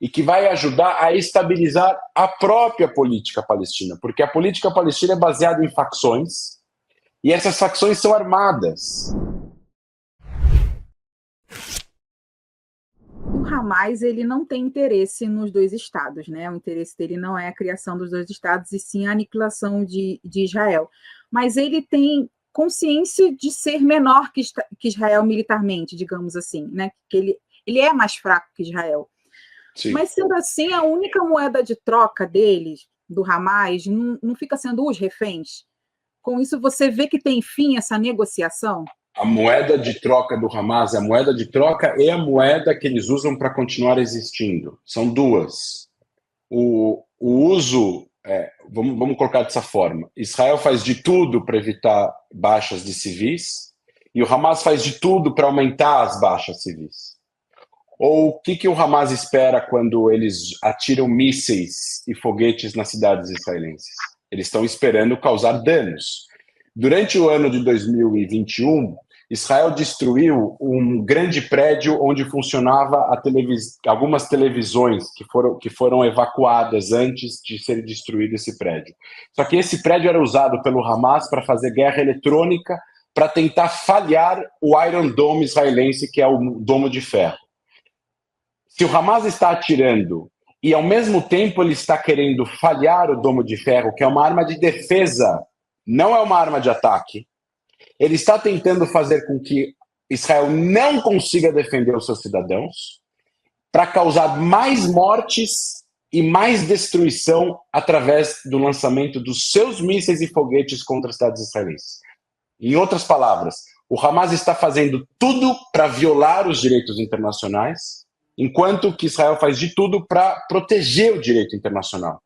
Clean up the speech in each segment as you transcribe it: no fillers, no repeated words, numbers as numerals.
e que vai ajudar a estabilizar a própria política palestina, porque a política palestina é baseada em facções, e essas facções são armadas. O Hamas, ele não tem interesse nos dois estados, né? O interesse dele não é a criação dos dois estados, e sim a aniquilação de Israel. Mas ele tem consciência de ser menor que Israel militarmente, digamos assim, né? Que ele é mais fraco que Israel. Sim. Mas, sendo assim, a única moeda de troca deles, do Hamas, não fica sendo os reféns? Com isso, você vê que tem fim essa negociação? A moeda de troca do Hamas é a moeda de troca e a moeda que eles usam para continuar existindo. São duas. O uso, vamos colocar dessa forma, Israel faz de tudo para evitar baixas de civis e o Hamas faz de tudo para aumentar as baixas civis. Ou o que o Hamas espera quando eles atiram mísseis e foguetes nas cidades israelenses? Eles estão esperando causar danos. Durante o ano de 2021, Israel destruiu um grande prédio onde funcionava algumas televisões que foram evacuadas antes de ser destruído esse prédio. Só que esse prédio era usado pelo Hamas para fazer guerra eletrônica, para tentar falhar o Iron Dome israelense, que é o domo de ferro. Se o Hamas está atirando e, ao mesmo tempo, ele está querendo falhar o domo de ferro, que é uma arma de defesa, não é uma arma de ataque, ele está tentando fazer com que Israel não consiga defender os seus cidadãos para causar mais mortes e mais destruição através do lançamento dos seus mísseis e foguetes contra as cidades israelenses. Em outras palavras, o Hamas está fazendo tudo para violar os direitos internacionais, enquanto que Israel faz de tudo para proteger o direito internacional.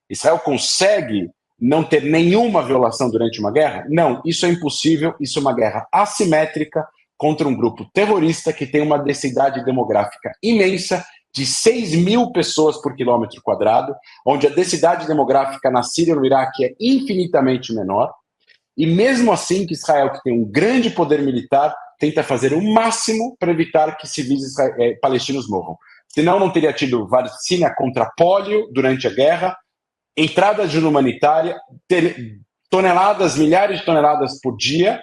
Israel consegue não ter nenhuma violação durante uma guerra? Não, isso é impossível, isso é uma guerra assimétrica contra um grupo terrorista que tem uma densidade demográfica imensa de 6 mil pessoas por quilômetro quadrado, onde a densidade demográfica na Síria e no Iraque é infinitamente menor, e mesmo assim que Israel, que tem um grande poder militar, tenta fazer o máximo para evitar que civis palestinos morram. Senão não teria tido vacina contra pólio durante a guerra, entrada de ajuda humanitária, toneladas, milhares de toneladas por dia,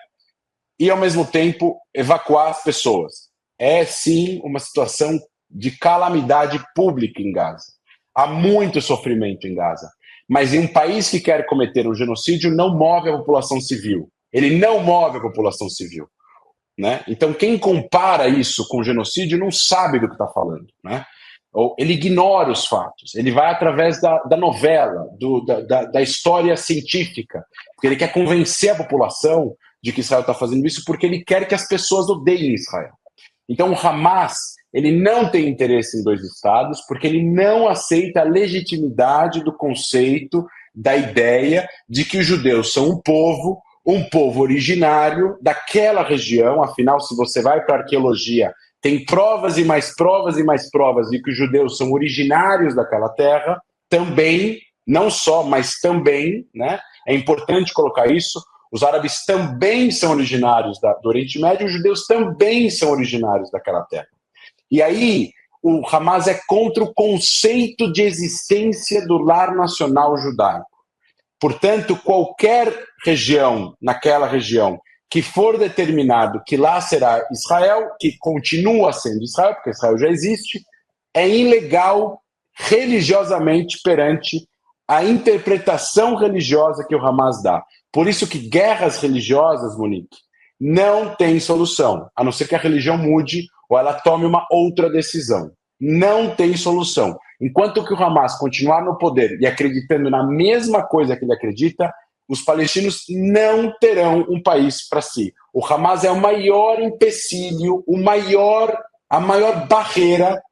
e ao mesmo tempo evacuar as pessoas. É sim uma situação de calamidade pública em Gaza. Há muito sofrimento em Gaza. Mas em um país que quer cometer um genocídio não move a população civil. Ele não move a população civil. Né? Então quem compara isso com genocídio não sabe do que está falando. Né? Ele ignora os fatos, ele vai através da novela, da história científica, porque ele quer convencer a população de que Israel está fazendo isso porque ele quer que as pessoas odeiem Israel. Então o Hamas, ele não tem interesse em dois estados porque ele não aceita a legitimidade do conceito, da ideia de que os judeus são um povo originário daquela região. Afinal, se você vai para a arqueologia, tem provas e mais provas e mais provas de que os judeus são originários daquela terra, também, não só, mas também, né? É importante colocar isso, os árabes também são originários do Oriente Médio, os judeus também são originários daquela terra. E aí, o Hamas é contra o conceito de existência do lar nacional judaico. Portanto, qualquer região, naquela região, que for determinado que lá será Israel, que continua sendo Israel, porque Israel já existe, é ilegal religiosamente perante a interpretação religiosa que o Hamas dá. Por isso que guerras religiosas, Monique, não tem solução, a não ser que a religião mude ou ela tome uma outra decisão. Não tem solução. Enquanto que o Hamas continuar no poder e acreditando na mesma coisa que ele acredita, os palestinos não terão um país para si. O Hamas é o maior empecilho, a maior barreira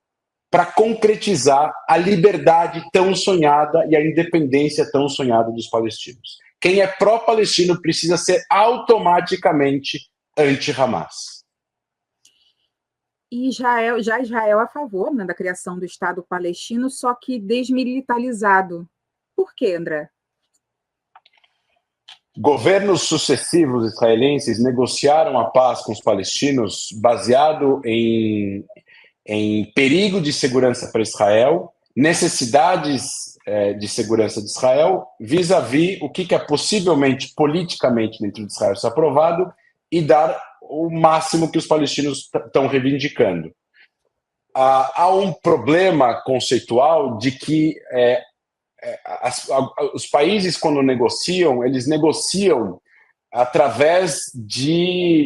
para concretizar a liberdade tão sonhada e a independência tão sonhada dos palestinos. Quem é pró-palestino precisa ser automaticamente anti-Hamas. E Israel é a favor, né, da criação do Estado palestino, só que desmilitarizado. Por quê, André? Governos sucessivos israelenses negociaram a paz com os palestinos baseado em em perigo de segurança para Israel, necessidades de segurança de Israel, vis-à-vis o que é possivelmente, politicamente, dentro de Israel ser aprovado e dar o máximo que os palestinos estão reivindicando. Há um problema conceitual de que os países, quando negociam, eles negociam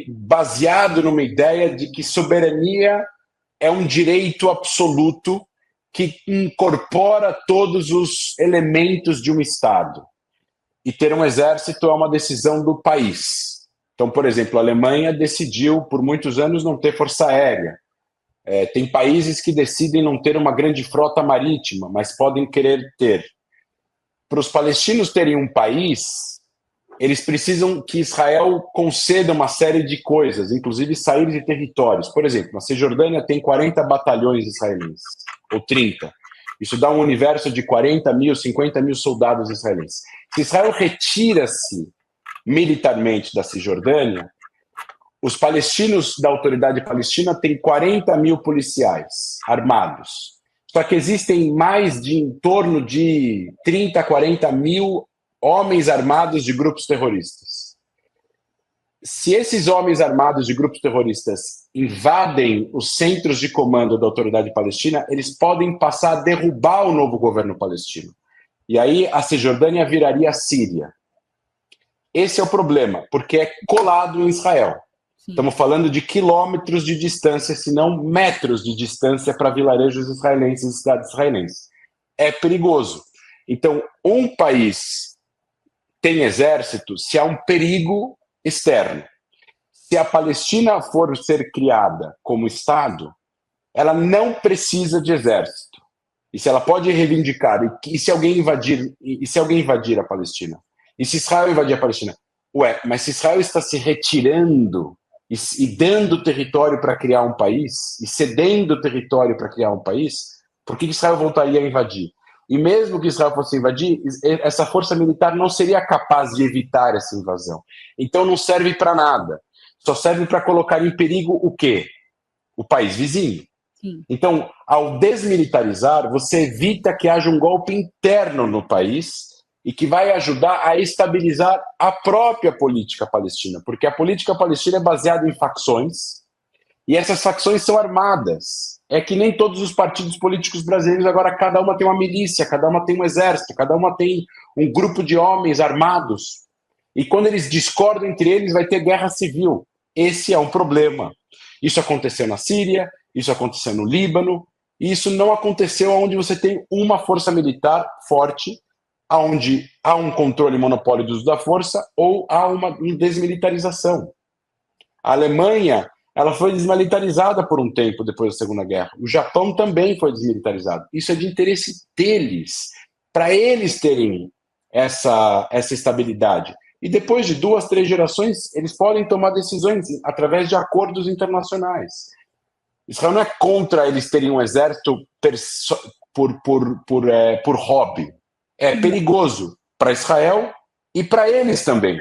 baseado numa ideia de que soberania é um direito absoluto que incorpora todos os elementos de um Estado. E ter um exército é uma decisão do país. Então, por exemplo, a Alemanha decidiu, por muitos anos, não ter força aérea. Tem países que decidem não ter uma grande frota marítima, mas podem querer ter. Para os palestinos terem um país, eles precisam que Israel conceda uma série de coisas, inclusive sair de territórios. Por exemplo, na Cisjordânia tem 40 batalhões israelenses, ou 30. Isso dá um universo de 40 mil, 50 mil soldados israelenses. Se Israel retira-se militarmente da Cisjordânia, os palestinos da autoridade palestina têm 40 mil policiais armados. Só que existem mais de em torno de 30, 40 mil homens armados de grupos terroristas. Se esses homens armados de grupos terroristas invadem os centros de comando da autoridade palestina, eles podem passar a derrubar o novo governo palestino. E aí a Cisjordânia viraria a Síria. Esse é o problema, porque é colado em Israel. Sim. Estamos falando de quilômetros de distância, se não metros de distância para vilarejos israelenses e cidades israelenses. É perigoso. Então, um país tem exército se há um perigo externo. Se a Palestina for ser criada como Estado, ela não precisa de exército. E se ela pode reivindicar, e se alguém invadir a Palestina? E se Israel invadir a Palestina? Mas se Israel está se retirando e dando território para criar um país, e cedendo território para criar um país, por que Israel voltaria a invadir? E mesmo que Israel fosse invadir, essa força militar não seria capaz de evitar essa invasão. Então não serve para nada. Só serve para colocar em perigo o quê? O país vizinho. Sim. Então, ao desmilitarizar, você evita que haja um golpe interno no país e que vai ajudar a estabilizar a própria política palestina, porque a política palestina é baseada em facções, e essas facções são armadas. É que nem todos os partidos políticos brasileiros, agora cada uma tem uma milícia, cada uma tem um exército, cada uma tem um grupo de homens armados. E quando eles discordam entre eles, vai ter guerra civil. Esse é um problema. Isso aconteceu na Síria, isso aconteceu no Líbano, e isso não aconteceu onde você tem uma força militar forte, onde há um controle e monopólio do uso da força, ou há uma desmilitarização. A Alemanha, ela foi desmilitarizada por um tempo depois da Segunda Guerra. O Japão também foi desmilitarizado. Isso é de interesse deles, para eles terem essa estabilidade. E depois de 2, 3 gerações, eles podem tomar decisões através de acordos internacionais. Israel não é contra eles terem um exército por hobby. É perigoso para Israel e para eles também.